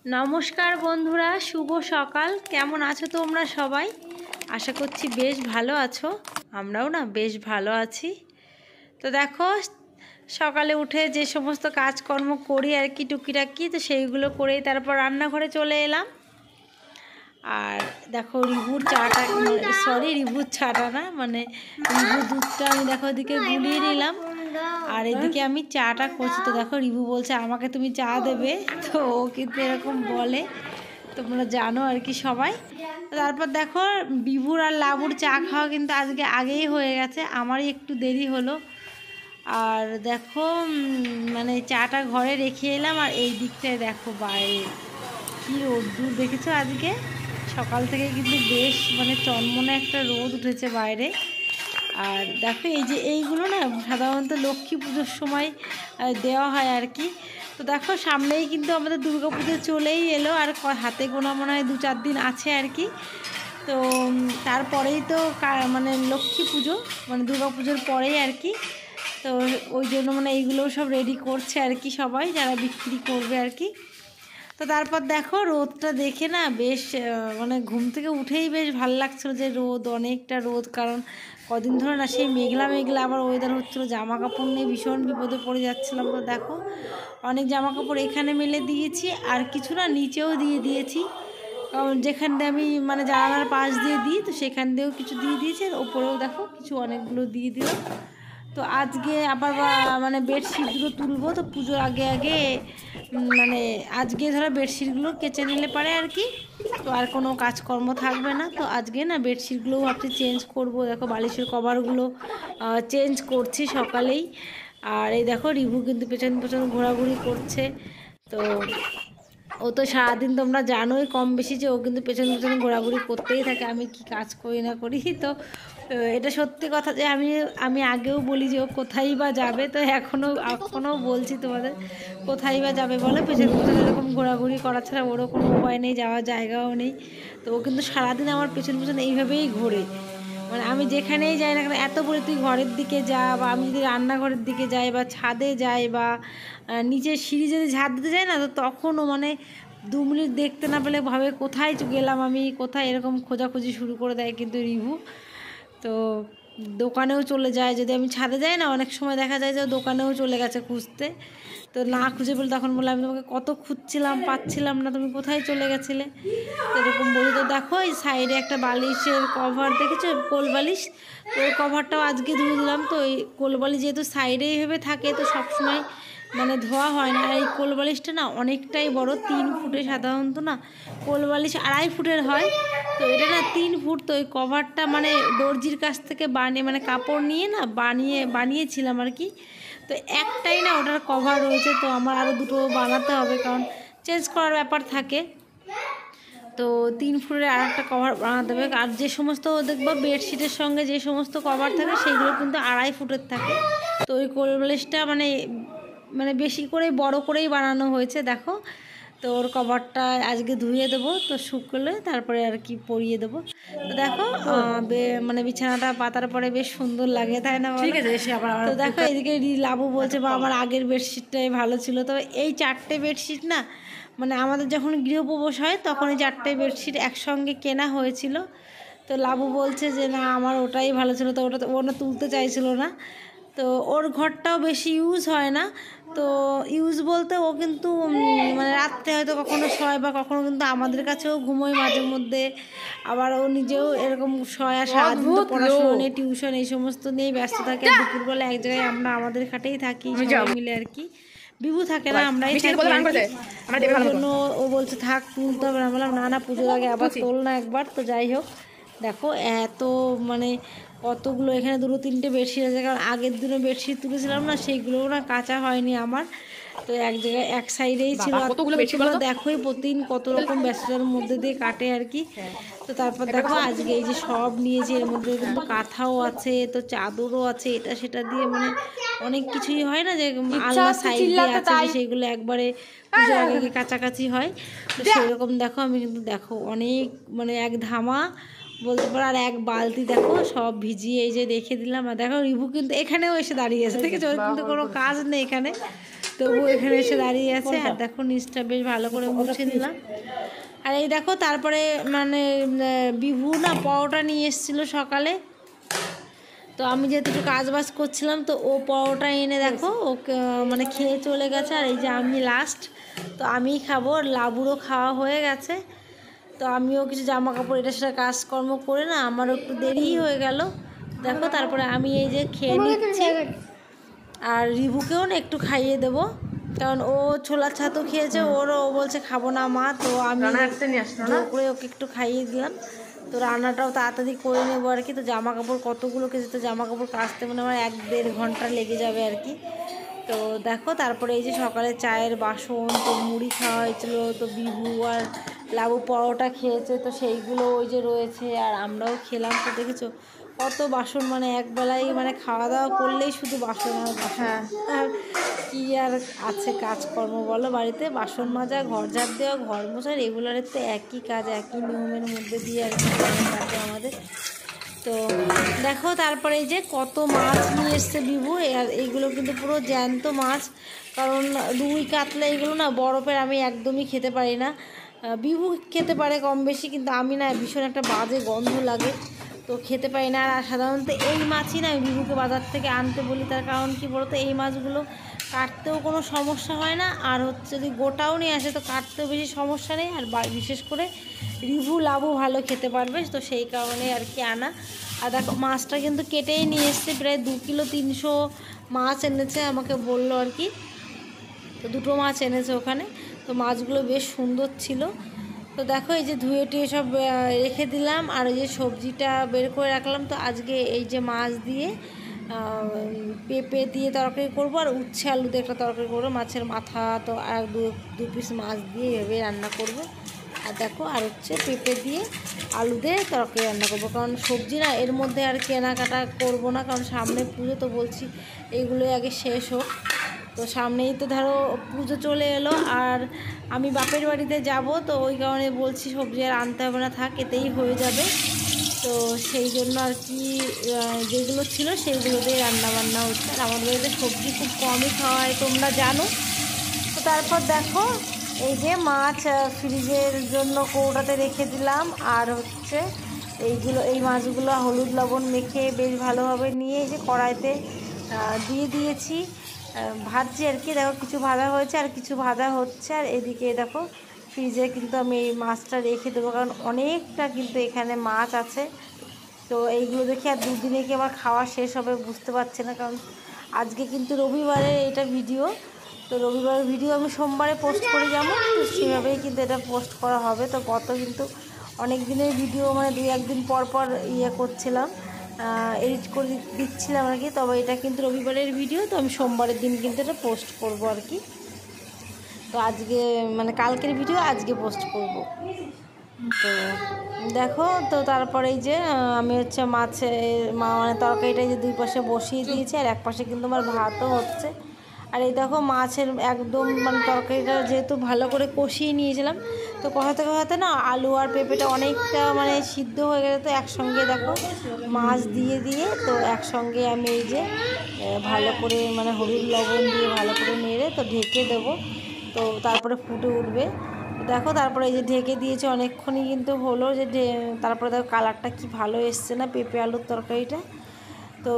নমস্কার বন্ধুরা, শুভ সকাল। কেমন আছো তোমরা সবাই? আশা করছি বেশ ভালো আছো। আমরাও না বেশ ভালো আছি। তো দেখো, সকালে উঠে যে সমস্ত কাজকর্ম করি আর কি টুকিটাকি, তো সেইগুলো করেই তারপর রান্নাঘরে চলে এলাম। আর দেখো রিভুর চাটা, রিভুর চাটা না, রিভুর দুধটা আমি দেখো এদিকে গুলিয়ে নিলাম, আর এদিকে আমি চাটা করছি। তো দেখো রিভু বলছে আমাকে তুমি চা দেবে, তো ও কিন্তু এরকম বলে, তোমরা জানো আর কি সবাই। তারপর দেখো বিভুর আর লাবুর চা খাওয়া কিন্তু আজকে আগেই হয়ে গেছে, আমারই একটু দেরি হলো। আর দেখো চাটা ঘরে রেখে এলাম, আর এই দিকটায় দেখো বাইরে কি রোদ্দুর দেখেছো আজকে সকাল থেকে, কিন্তু বেশ চনমনে একটা রোদ উঠেছে বাইরে। আর দেখো এই যে এইগুলো না সাধারণত লক্ষ্মী পুজোর সময় দেওয়া হয় আর কি। তো দেখো সামনেই কিন্তু আমাদের দুর্গা পুজো চলেই এলো, আর হাতে গোনা মনে হয় 2-4 দিন আছে আর কি। তো তারপরেই তো লক্ষ্মী পুজো, দুর্গা পুজোর পরেই আর কি। তো ওই জন্য এইগুলো সব রেডি করছে আর কি সবাই, যারা বিক্রি করবে আর কি। তো তারপর দেখো রোদটা দেখে না বেশ ঘুম থেকে উঠেই বেশ ভালো লাগছিলো যে রোদ, অনেকটা রোদ, কারণ কদিন ধরে না সেই মেঘলা মেঘলা আবার ওয়েদার হচ্ছিলো, জামা কাপড় নিয়ে ভীষণ বিপদে পড়ে যাচ্ছিলাম। তো দেখো অনেক জামা কাপড় এখানে মেলে দিয়েছি, আর কিছু না নিচেও দিয়ে দিয়েছি, কারণ যেখান দিয়ে আমি জানালার পাশ দিয়ে দিই, তো সেখান দিয়েও কিছু দিয়ে দিয়েছি, আর ওপরেও দেখো কিছু অনেকগুলো দিয়ে দিলাম। তো আজকে আবার বেডশিটগুলো তুলবো, তো পুজোর আগে আগে আজকে ধরো বেডশিটগুলো কেচে নিলে পারে আর কি, তো আর কোনো কাজকর্ম থাকবে না। তো আজকে না বেডশিটগুলোও ভাবছি চেঞ্জ করব। দেখো বালিশের কভারগুলো চেঞ্জ করছি সকালেই। আর এই দেখো রিভু কিন্তু পেছন পেছন ঘোরাঘুরি করছে। তো ও তো সারাদিন তোমরা জানোই কম বেশি যে ও কিন্তু পেছন পেছন ঘোরাঘুরি করতেই থাকে, আমি কি কাজ করি না করি। তো এটা সত্যি কথা যে আমি আগেও বলি যে ও কোথায় বা যাবে, তো এখনও বলছি তোমাদের, কোথায় বা যাবে বলে, পেছন পেছন এরকম ঘোরাঘুরি করা ছাড়া ওরও কোনো উপায় নেই, যাওয়ার জায়গাও নেই। তো ও কিন্তু সারাদিন আমার পেছন পেছন এইভাবেই ঘোরে, আমি যেখানেই যাই না কেন এত বলি তুই ঘরের দিকে যা, বা আমি যদি রান্নাঘরের দিকে যাই বা ছাদে যাই বা নিচে সিঁড়ি যদি ঝাড় দিতে যাই না, তো তখনও 2 মিনিট দেখতে না পেলে ভাবে কোথায় গেলাম আমি, কোথায়, এরকম খোঁজাখুঁজি শুরু করে দেয় কিন্তু রিভু। তো দোকানেও চলে যায়, যদি আমি ছাদে যাই না অনেক সময় দেখা যায় যে দোকানেও চলে গেছে খুঁজতে। তো না খুঁজে পেলে তখন বলে আমি তোমাকে কত খুঁজছিলাম, পাচ্ছিলাম না, তুমি কোথায় চলে গেছিলে, তো এরকম বলি। তো দেখো এই সাইডে একটা বালিশের কভার দেখেছো, কোল বালিশ, তো ওই কভারটাও আজকে ধুয়ে দিলাম। তো এই কোল বালিশ যেহেতু সাইডে এইভাবে থাকে, তো সবসময় ধোয়া হয় না। আর এই কোল বালিশটা না অনেকটাই বড়, 3 ফুটে, সাধারণত না কোল বালিশ 2.5 ফুটের হয়, তো এটা না 3 ফুট। তো এই কভারটা দর্জির কাছ থেকে বানিয়ে কাপড় নিয়ে না বানিয়েছিলাম আর কি। তো একটাই না ওটার কভার রয়েছে, তো আমার আরও 2টো বানাতে হবে, কারণ চেঞ্জ করার ব্যাপার থাকে। তো 3 ফুটের আর একটা কভার বানাতে হবে। আর যে সমস্ত দেখবো বেডশিটের সঙ্গে যে সমস্ত কভার থাকে সেইগুলো কিন্তু 2.5 ফুটের থাকে। তো ওই কোল বালিশটা বেশি করে বড় করেই বানানো হয়েছে দেখো। তো ওর কভারটা আজকে ধুয়ে দেবো, তো শুকলে তারপরে আর কি পরিয়ে দেবো। তো দেখো বিছানাটা পাতার পরে বেশ সুন্দর লাগে, তাই না? ঠিক আছে। তো দেখো এদিকে লাবু বলছে বা আমার আগের বেডশিটটাই ভালো ছিল। তো এই 4টে বেডশিট না আমাদের যখন গৃহপ্রবেশ হয় তখন এই 4টে বেডশিট একসঙ্গে কেনা হয়েছিল। তো লাবু বলছে যে না আমার ওটাই ভালো ছিল, তো ওটা ও না তুলতে চাইছিল না। তো ওর ঘরটাও বেশি ইউজ হয় না, তো ইউজ বলতে ও কিন্তু রাত্রে হয়তো কখনো শয় বা কখনো কিন্তু আমাদের কাছেও ঘুমোয় মাঝে মধ্যে, আবার ও নিজেও এরকম শয়। আর সারাদিন তো পড়াশোনা নিয়ে, টিউশন এই সমস্ত নিয়েই ব্যস্ত থাকে। আর দুপুরবেলা এক জায়গায় আমরা আমাদের খাটেই থাকি সবাই মিলে আর কি, বিভু থাকে না, আমরাই থাকি। ওই জন্য ও বলছে থাক তুলতে হবে না, বললাম না না পুজোর আগে আবার তোল না একবার। তো যাই হোক দেখো এত কতগুলো এখানে 2-3টে বেডশিট আছে, কারণ আগের দিনও বেডশিট তুলেছিলাম না, সেইগুলোও না কাঁচা হয়নি আমার, তো এক জায়গায় এক সাইডেই ছিল। দেখোই প্রতিদিন কত রকম ব্যস্ততার মধ্যে দিয়ে কাটে আর কি। তো তারপর দেখো আজকে এই যে সব নিয়েছি, এর মধ্যে কিন্তু কাঁথাও আছে, তো চাদরও আছে, এটা সেটা দিয়ে অনেক কিছুই হয় না যে আলাদা সাইড দিয়ে আছে, সেইগুলো একবারে পুজোর আগে কাছাকাছি হয়। তো সেরকম দেখো আমি কিন্তু দেখো অনেক এক ধামা বলতে পারো, আর এক বালতি দেখো সব ভিজিয়ে এই যে রেখে দিলাম। আর দেখো রিভু কিন্তু এখানেও এসে দাঁড়িয়ে আছে, দেখেছো? ওর কিন্তু কোনো কাজ নেই এখানে, তবু এখানে এসে দাঁড়িয়ে আছে। আর দেখো নিচটা বেশ ভালো করে মুছে নিলাম। আর এই দেখো তারপরে মানে বিভু না পরোটা নিয়ে এসেছিলো সকালে, তো আমি যেহেতু একটু কাজবাজ করছিলাম তো ও পরোটা এনে দেখো ওকে মানে খেয়ে চলে গেছে। আর এই যে আমি লাস্ট, তো আমিই খাবো, লাবুরও খাওয়া হয়ে গেছে। তো আমিও কিছু জামা কাপড় এটা সেটা কাজকর্ম করে না আমারও একটু দেরিই হয়ে গেল দেখো। তারপরে আমি এই যে খেয়ে নিচ্ছি, আর রিভুকেও না একটু খাইয়ে দেবো, কারণ ও ছোলার ছাতু খেয়েছে, ও বলছে খাবো না মা, তো আমি জোর করে ওকে একটু খাইয়ে দিলাম। তো রান্নাটাও তাড়াতাড়ি করে নেবো আর কি। তো জামা কাপড় কতগুলো কেছে, তো জামা কাপড় কাচতে মানে আমার 1-1.5 ঘন্টা লেগে যাবে আর কি। তো দেখো তারপরে এই যে সকালে চায়ের বাসন, তো মুড়ি খাওয়া হয়েছিল, তো বিভু আর লাবু পরোটা খেয়েছে, তো সেইগুলো ওই যে রয়েছে, আর আমরাও খেলাম। তো দেখেছো কত বাসন, মানে একবেলায় মানে খাওয়া দাওয়া করলেই শুধু বাসন আর বাসন। আর কী আর আছে কাজকর্ম বলো বাড়িতে, বাসন মাজা, ঘর ঝাড় দেওয়া, ঘর মোছা, রেগুলারের তো একই কাজ, একই নিয়মের মধ্যে দিয়ে আর কি কাটে আমাদের। তো দেখো তারপরে এই যে কত মাছ নিয়ে এসছে বিভু, আর এইগুলো কিন্তু পুরো জ্যান্ত মাছ, কারণ রুই কাতলা এগুলো না বরফের আমি একদমই খেতে পারি না। বিভু খেতে পারে কম বেশি, কিন্তু আমি না ভীষণ একটা বাজে গন্ধ লাগে, তো খেতে পারি না। আর সাধারণত এই মাছই না আমি বিভুকে বাজার থেকে আনতে বলি, তার কারণ কি বলতো, এই মাছগুলো কাটতেও কোনো সমস্যা হয় না, আর হচ্ছে যদি গোটাও নিয়ে আসে তো কাটতেও বেশি সমস্যা নেই, আর বিশেষ করে রিভু লাবু ভালো খেতে পারবে, তো সেই কারণে আর কি আনা। আর দেখো মাছটা কিন্তু কেটেই নিয়ে এসছে, প্রায় 2 কিলো 300 মাছ এনেছে আমাকে বললো আর কি। তো 2টো মাছ এনেছে ওখানে, তো মাছগুলো বেশ সুন্দর ছিল। তো দেখো এই যে ধুয়ে টুয়ে সব রেখে দিলাম, আর ওই যে সবজিটা বের করে রাখলাম। তো আজকে এই যে মাছ দিয়ে পেঁপে দিয়ে তরকারি করবো, আর উচ্ছে আলু দিয়ে একটা তরকারি করবো, মাছের মাথা তো আর 2 পিস মাছ দিয়ে এভাবে রান্না করব। আর দেখো আর হচ্ছে পেঁপে দিয়ে আলু দিয়ে তরকারি রান্না করবো, কারণ সবজি না এর মধ্যে আর কেনাকাটা করব না, কারণ সামনে পুজো, তো বলছি এইগুলোই আগে শেষ হোক। তো সামনেই তো ধরো পুজো চলে এলো, আর আমি বাপের বাড়িতে যাব, তো ওই কারণে বলছি সবজি আর আনতে হবে না, থাক এতেই হয়ে যাবে। তো সেই জন্য আর কি যেগুলো ছিল সেইগুলো দিয়ে রান্নাবান্না হচ্ছে। আর আমাদের বাড়িতে সবজি খুব কমই খাওয়া হয় তোমরা জানো। তো তারপর দেখো এই যে মাছ ফ্রিজের জন্য কৌটাতে রেখে দিলাম, আর হচ্ছে এই মাছগুলো হলুদ লবণ মেখে বেশ ভালোভাবে নিয়ে এই যে কড়াইতে দিয়ে দিয়েছি, ভাজছি আর কি। দেখো কিছু ভাজা হয়েছে আর কিছু ভাজা হচ্ছে, আর এদিকে দেখো ফ্রিজে কিন্তু আমি এই মাছটা রেখে দেবো, কারণ অনেকটা কিন্তু এখানে মাছ আছে। তো এইগুলো দেখে আর 2 দিনে কি আমার খাওয়া শেষ হবে বুঝতে পারছি না, কারণ আজকে কিন্তু রবিবারের এটা ভিডিও, তো রবিবারের ভিডিও আমি সোমবারে পোস্ট করে যাবো, তো সেভাবেই কিন্তু এটা পোস্ট করা হবে। তো গত কিন্তু অনেক দিনের ভিডিও মানে 2-1 দিন পর পর করছিলাম, এডিট করে দিচ্ছিলাম আর কি, তবে এটা কিন্তু রবিবারের ভিডিও, তো আমি সোমবারের দিন কিন্তু এটা পোস্ট করব আর কি। তো আজকে মানে কালকের ভিডিও আজকে পোস্ট করব। তো দেখো তো তারপরে এই যে আমি হচ্ছে মানে তরকারিটা যে 2 পাশে বসিয়ে দিয়েছি, আর এক পাশে কিন্তু আমার ভাতও হচ্ছে। আর এই দেখো মাছের একদম মানে তরকারিটা যেহেতু ভালো করে কষিয়ে নিয়েছিলাম, তো কষাতে না আলু আর পেঁপেটা অনেকটা মানে সিদ্ধ হয়ে গেলে, তো একসঙ্গে দেখো মাছ দিয়ে তো একসঙ্গে আমি এই যে ভালো করে মানে হলুদ লবণ দিয়ে ভালো করে নেড়ে তো ঢেকে দেবো, তো তারপরে ফুটে উঠবে। দেখো তারপরে এই যে ঢেকে দিয়েছে অনেকক্ষণই কিন্তু হলো, যে তারপরে দেখো কালারটা কি ভালো এসছে না পেঁপে আলুর তরকারিটা। তো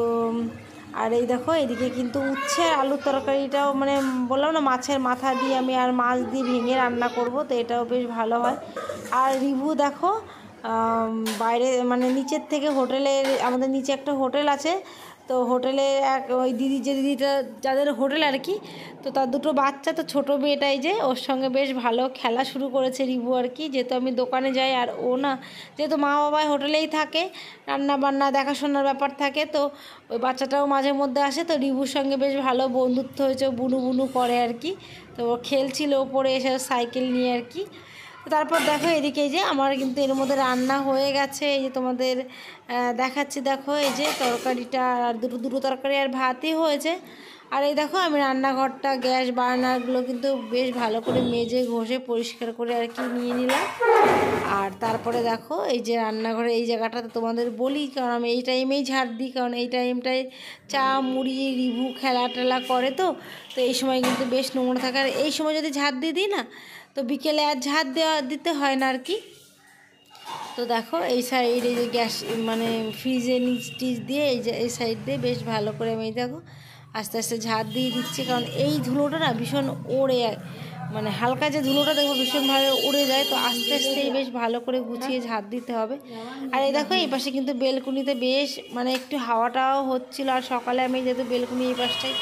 আর এই দেখো এদিকে কিন্তু উচ্ছে আলুর তরকারিটাও মানে বললাম না মাছের মাথা দিয়ে আমি আর মাছ দিয়ে ভেঙে রান্না করব, তো এটাও বেশ ভালো হয়। আর রিভু দেখো বাইরে মানে নিচের থেকে হোটেলের, আমাদের নিচে একটা হোটেল আছে, তো হোটেলে ওই দিদিটা যাদের হোটেল আর কি, তো তার 2টো বাচ্চা, তো ছোটো মেয়েটাই যে ওর সঙ্গে বেশ ভালো খেলা শুরু করেছে রিভু আর কি, যেহেতু আমি দোকানে যাই, আর ও না যেহেতু মা বাবা হোটেলেই থাকে, রান্না বান্না দেখাশোনার ব্যাপার থাকে, তো ওই বাচ্চাটাও মাঝে মধ্যে আসে, তো রিভুর সঙ্গে বেশ ভালো বন্ধুত্ব হয়েছে, বুনু বুনু করে আর কি। তো ও খেলছিল ওপরে এসে সাইকেল নিয়ে আর কি। তারপর দেখো এদিকে যে আমার কিন্তু এর মধ্যে রান্না হয়ে গেছে, এই যে তোমাদের দেখাচ্ছি, দেখো এই যে তরকারিটা আর দুটো তরকারি আর ভাতই হয়েছে। আর এই দেখো আমি রান্নাঘরটা গ্যাস বার্নারগুলো কিন্তু বেশ ভালো করে মেজে ঘষে পরিষ্কার করে আর কি নিয়ে নিলাম। আর তারপরে দেখো এই যে রান্নাঘরে এই জায়গাটাতে তোমাদের বলি, কারণ আমি এই টাইমেই ঝাড় দিই, কারণ এই টাইমটায় চা মুড়ি রিভু খেলা টেলা করে, তো এই সময় কিন্তু বেশ নোংরা থাকে। আর এই সময় যদি ঝাড় দিয়ে দিই না, তো বিকেলে আর ঝাড় দিতে হয় না আর কি। তো দেখো এই সাইড এই যে গ্যাস মানে ফ্রিজে নিচ টিচ দিয়ে এই সাইড দিয়ে বেশ ভালো করে আমি দেখো আস্তে আস্তে ঝাড় দিয়ে দিচ্ছি, কারণ এই ধুলোটা না ভীষণ ওড়ে, মানে হালকা যে ধুলোটা দেখবো ভীষণভাবে উড়ে যায়, তো আস্তে আস্তেই বেশ ভালো করে গুছিয়ে ঝাড় দিতে হবে। আর এই দেখো এই পাশে কিন্তু বেলকুনিতে বেশ মানে একটু হাওয়াটাও হচ্ছিল। আর সকালে আমি যেহেতু বেলকুনি এই পাশটায়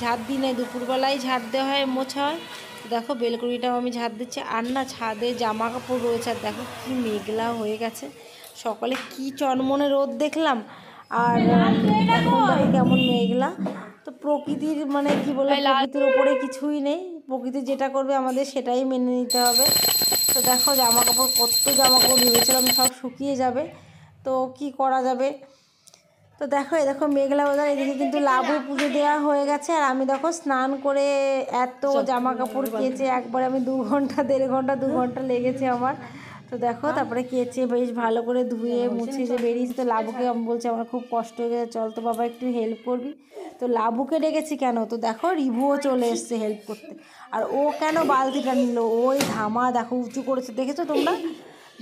ঝাড় দিই না, দুপুরবেলায় ঝাড় দেওয়া হয়, মোছা হয়। দেখো বেলকুনিটাও আমি ঝাড় দিচ্ছি। আর না ছাদে জামা কাপড় রয়েছে, আর দেখো কি মেঘলা হয়ে গেছে, সকালে কি চনমনে রোদ দেখলাম, আর এখন দেখো কেমন মেঘলা। তো প্রকৃতির মানে কি বলে, প্রকৃতির ওপরে কিছুই নেই, প্রকৃতি যেটা করবে আমাদের সেটাই মেনে নিতে হবে। তো দেখো জামা কাপড়, কত জামা কাপড় ভেবেছিলাম সব শুকিয়ে যাবে, তো কি করা যাবে। তো দেখো এই দেখো মেঘলা ওয়েদার, এদিকে কিন্তু লাবু পুজো দেওয়া হয়ে গেছে। আর আমি দেখো স্নান করে এত জামা কাপড় কেচে একবারে আমি 2 ঘন্টা 1.5 ঘন্টা লেগেছে আমার। তো দেখো তারপরে কেচে বেশ ভালো করে ধুয়ে মুছে যে বেরিয়েছি। তো লাবুকে আমি বলছি আমার খুব কষ্ট হয়ে গেছে, চল তো বাবা একটু হেল্প করবি। তো লাবুকে ডেকেছি কেন, তো দেখো রিভুও চলে এসছে হেল্প করতে। আর ও কেন বালতিটা নিল, ওই ধামা দেখো উঁচু করেছে, দেখেছো তোমরা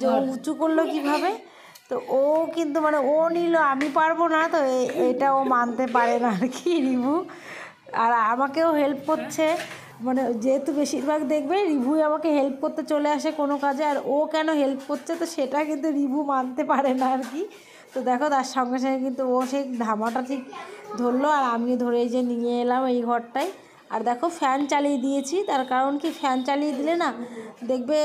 যে ও উঁচু করলো কীভাবে। তো ও কিন্তু মানে ও নিল, আমি পারবো না, তো এটা ও মানতে পারে না আর কি রিভু। আর আমাকেও হেল্প করছে, মানে যেহেতু বেশিরভাগ দেখবে রিভুই আমাকে হেল্প করতে চলে আসে কোনো কাজে, আর ও কেন হেল্প করছে তো সেটা কিন্তু রিভু মানতে পারে না আর কি। তো দেখো তার সঙ্গে সঙ্গে কিন্তু ও সেই ধামাটা ঠিক ধরলো, আর আমি ধরে যে নিয়ে এলাম এই ঘরটায়। আর দেখো ফ্যান চালিয়ে দিয়েছি, তার কারণ কি ফ্যান চালিয়ে দিলে না দেখবে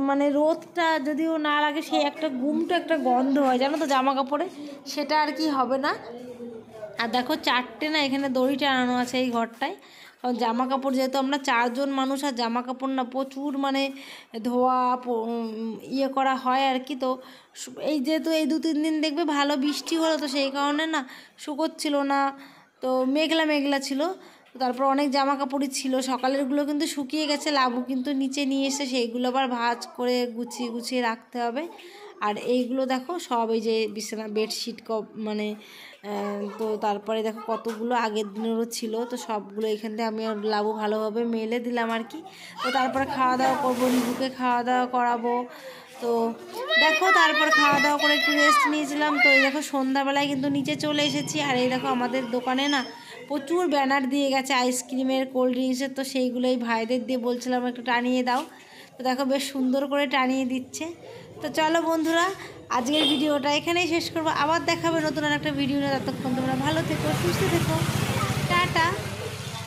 মানে রোদটা যদিও না লাগে, সেই একটা গুমটো একটা গন্ধ হয় জানো তো জামা কাপড়ে, সেটা আর কি হবে না। আর দেখো 4টে না এখানে দড়ি টানানো আছে এই ঘরটায়, কারণ জামা কাপড় যেহেতু আমরা 4 জন মানুষ, আর জামা কাপড় না প্রচুর মানে ধোয়া ইয়ে করা হয় আর কি। তো এই যেহেতু এই 2-3 দিন দেখবে ভালো বৃষ্টি হলো, তো সেই কারণে না শুকোচ্ছিল না, তো মেঘলা মেঘলা ছিল। তারপর অনেক জামা কাপড়ই ছিল, সকালেরগুলো কিন্তু শুকিয়ে গেছে, লাবু কিন্তু নিচে নিয়ে এসে সেইগুলো আবার ভাঁজ করে গুছিয়ে গুছিয়ে রাখতে হবে। আর এইগুলো দেখো সব এই যে বিছানা বেডশিট মানে তো তারপরে দেখো কতগুলো আগের দিনেরও ছিল, তো সবগুলো এখান থেকে আমি লাবু ভালোভাবে মেলে দিলাম আর কি। তো তারপরে খাওয়া দাওয়া করবো, রিভুকে খাওয়া দাওয়া করাবো। তো দেখো তারপর খাওয়া দাওয়া করে একটু রেস্ট নিয়েছিলাম। তো এই দেখো সন্ধ্যাবেলায় কিন্তু নিচে চলে এসেছি। আর এই দেখো আমাদের দোকানে না প্রচুর ব্যানার দিয়ে গেছে আইসক্রিমের, কোল্ড ড্রিঙ্কসের, তো সেইগুলোই ভাইদের দিয়ে বলছিলাম একটু টানিয়ে দাও। তো দেখো বেশ সুন্দর করে টানিয়ে দিচ্ছে। তো চলো বন্ধুরা, আজকের ভিডিওটা এখানেই শেষ করবো, আবার দেখাবে নতুন আর একটা ভিডিও নিয়ে। ততক্ষণ তোমরা ভালো থেকো, সুস্থ থেকো, টাটা।